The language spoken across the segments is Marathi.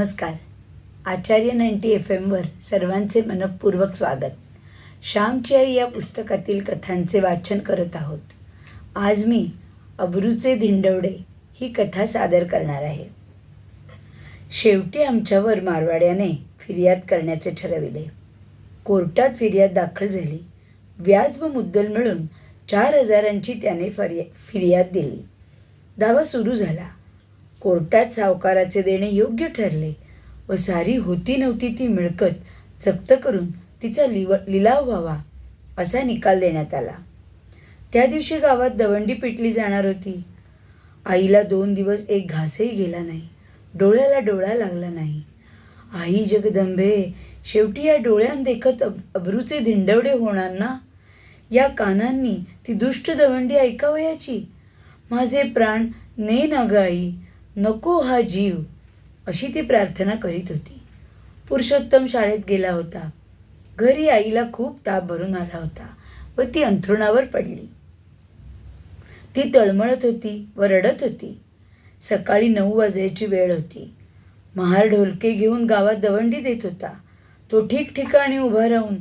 नमस्कार. आचार्य 90 FM सर्वांचे मनःपूर्वक स्वागत. श्यामची आई या पुस्तकातील कथांचे वाचन करत आहोत. आज मी अब्रूचे धिंडवडे ही कथा सादर करणार आहे. शेवटी आमच्यावर मारवाड्याने फिर्याद करण्याचे ठरविले. कोर्टात फिर्याद दाखल झाली. व्याज व मुद्दल मिळून 4,000ची त्याने फिर्याद दिली. दावा सुरू झाला. कोर्टात सावकाराचे देणे योग्य ठरले व सारी होती नव्हती ती मिळकत जप्त करून तिचा लिलाव व्हावा असा निकाल देण्यात आला. त्या दिवशी गावात दवंडी पिटली जाणार होती. आईला 2 दिवस एक घासही गेला नाही. डोळ्याला डोळा लागला नाही. आई जगदंबे, शेवटी या डोळ्यान देखत अब्रूचे धिंडवडे होणार ना? या कानांनी ती दुष्ट दवंडी ऐकावयाची? माझे प्राण ने ना ग आई, नको हा जीव, अशी ती प्रार्थना करीत होती. पुरुषोत्तम शाळेत गेला होता. घरी आईला खूप ताप भरून आला होता व ती अंथरुणावर पडली. ती तळमळत होती व रडत होती. सकाळी 9 वाजायची वेळ होती. महार ढोलके घेऊन गावात दवंडी देत होता. तो ठिकठिकाणी उभा राहून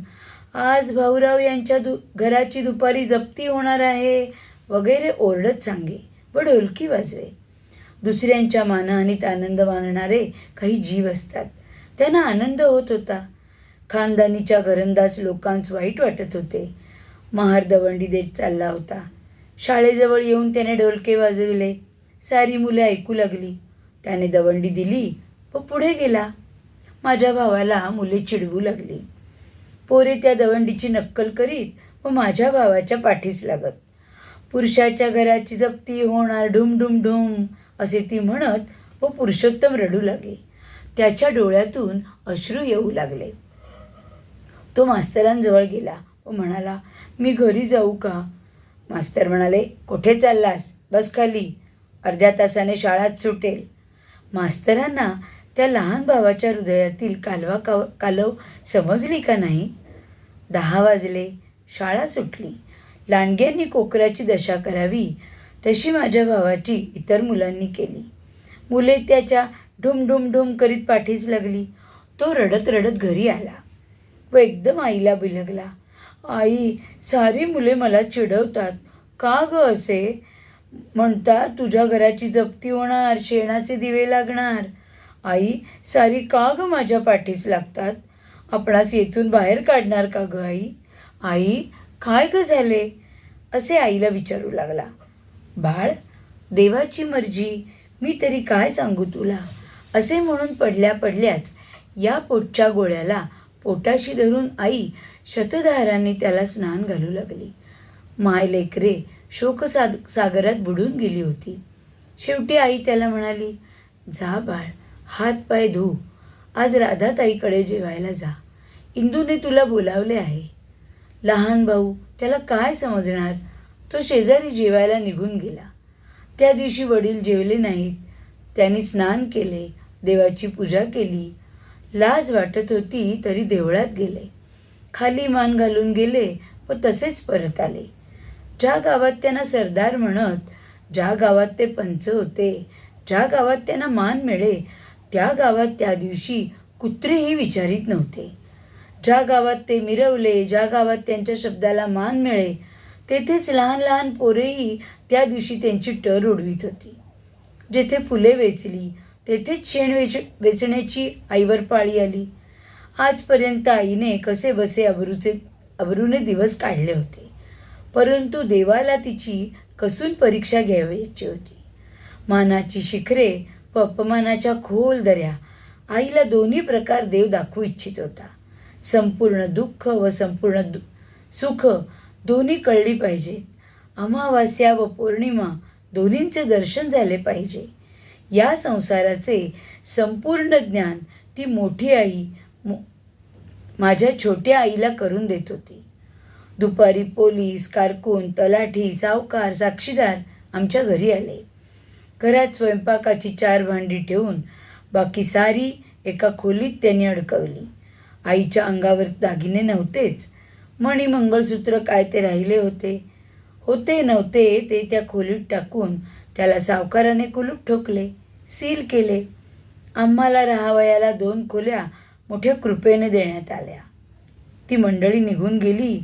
आज भाऊराव यांच्या घराची दुपारी जप्ती होणार आहे वगैरे ओरडत सांगे व ढोलकी वाजवे. दुसऱ्यांच्या मानहानीत आनंद मानणारे काही जीव असतात. त्यांना आनंद होत होता. खानदानीच्या घरंदाज लोकांस वाईट वाटत होते. महार दवंडी देत चालला होता. शाळेजवळ येऊन त्याने ढोलके वाजविले. सारी मुले ऐकू लागली. त्याने दवंडी दिली व पुढे गेला. माझ्या भावाला मुले चिडवू लागली. पोरे त्या दवंडीची नक्कल करीत व माझ्या भावाच्या पाठीस लागत. पुरुषाच्या घराची जप्ती होणार, ढुम ढुम ढुम असे ती म्हणत व पुरुषोत्तम रडू लागे. त्याच्या डोळ्यातून अश्रू येऊ लागले. तो मास्तरांजवळ गेला व म्हणाला, मी घरी जाऊ का? मास्तर म्हणाले, कुठे चाललास? बस खाली, अर्ध्या तासाने शाळाच सुटेल. मास्तरांना त्या लहान भावाच्या हृदयातील कालव समजली का नाही? 10 वाजले. शाळा सुटली. लांडग्यांनी कोकराची दशा करावी तशी माझ्या भावाची इतर मुलांनी केली. मुले त्याच्या ढुम ढुम ढुम करीत पाठीस लागली. तो रडत रडत घरी आला व एकदम आईला बिलगला. आई, सारी मुले मला चिडवतात. का ग असे म्हणतात? तुझ्या घराची जप्ती होणार, शेणाचे दिवे लागणार. आई, सारी का ग माझ्या पाठीस लागतात? आपणास येथून बाहेर काढणार का ग आई? आई, काय ग झाले? असे आईला विचारू लागला. बाळ, देवाची मर्जी, मी तरी काय सांगू तुला, असे म्हणून पडल्याच या पोटच्या गोळ्याला पोटाशी धरून आई शतधारांनी त्याला स्नान घालू लागली. माय लेकरे सागरात बुडून गेली होती. शेवटी आई त्याला म्हणाली, जा बाळ, हात पाय धू. आज राधाताईकडे जेवायला जा. इंदूने तुला बोलावले आहे. लहान भाऊ त्याला काय समजणार? तो शेजारी जेवायला निघून गेला. त्या दिवशी वडील जेवले नाहीत. त्यांनी स्नान केले, देवाची पूजा केली. लाज वाटत होती तरी देवळात गेले. खाली मान घालून गेले व तसेच परत आले. ज्या गावात त्यांना सरदार म्हणत, ज्या गावात ते पंच होते, ज्या गावात त्यांना मान मिळे, त्या गावात त्या दिवशी कुत्रेही विचारित नव्हते. ज्या गावात ते मिरवले, ज्या गावात त्यांच्या शब्दाला मान मिळे, तेथेच लहान लहान पोरेही त्या दिवशी त्यांची टर उडवीत होती. जेथे फुले वेचली तेथेच शेण वेचण्याची आईवर पाळी आली. आजपर्यंत आईने कसे बसे अब्रूने दिवस काढले होते, परंतु देवाला तिची कसून परीक्षा घ्यावयाची होती. मानाची शिखरे व अपमानाच्या खोल दऱ्या आईला दोन्ही प्रकार देव दाखवू इच्छित होता. संपूर्ण दुःख व संपूर्ण सुख दोन्ही कळली पाहिजे. अमावास्या व पौर्णिमा दोन्हींचे दर्शन झाले पाहिजे. या संसाराचे संपूर्ण ज्ञान ती मोठी आई माझ्या छोट्या आईला करून देत होती. दुपारी पोलीस, कारकून, तलाठी, सावकार, साक्षीदार आमच्या घरी आले. घरात स्वयंपाकाची 4 भांडी ठेवून बाकी सारी एका खोलीत त्यांनी अडकवली. आईच्या अंगावर दागिने नव्हतेच. मणी, मंगळसूत्र काय ते राहिले होते नव्हते ते त्या खोलीत टाकून त्याला सावकाराने कुलूप ठोकले, सील केले. आम्हाला राहावयाला 2 खोल्या मोठ्या कृपेने देण्यात आल्या. ती मंडळी निघून गेली.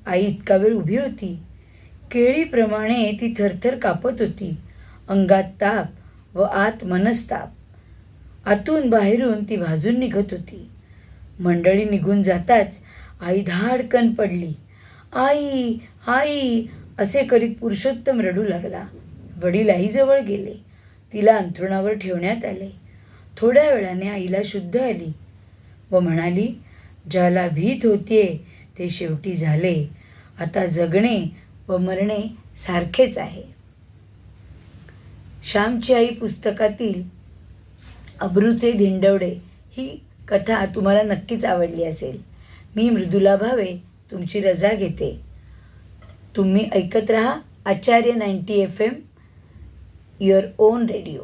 आई इतका वेळ उभी होती. केळीप्रमाणे ती थरथर कापत होती. अंगात ताप व आत मनस्ताप. आतून बाहेरून ती भाजून निघत होती. मंडळी निघून जाताच आई धाडकन पडली. आई आई असे करीत पुरुषोत्तम रडू लागला. वडील आईजवळ गेले. तिला अंथरुणावर ठेवण्यात आले. थोड्या वेळाने आईला शुद्ध आली व म्हणाली, ज्याला भीत होतीये ते शेवटी झाले. आता जगणे व मरणे सारखेच आहे. श्यामची आई पुस्तकातील अब्रूचे धिंडवडे ही कथा तुम्हाला नक्कीच आवडली असेल. मी मृदुला भावे तुमची रजा घेते. तुम्ही ऐकत रहा आचार्य 90 FM, युअर ओन रेडिओ.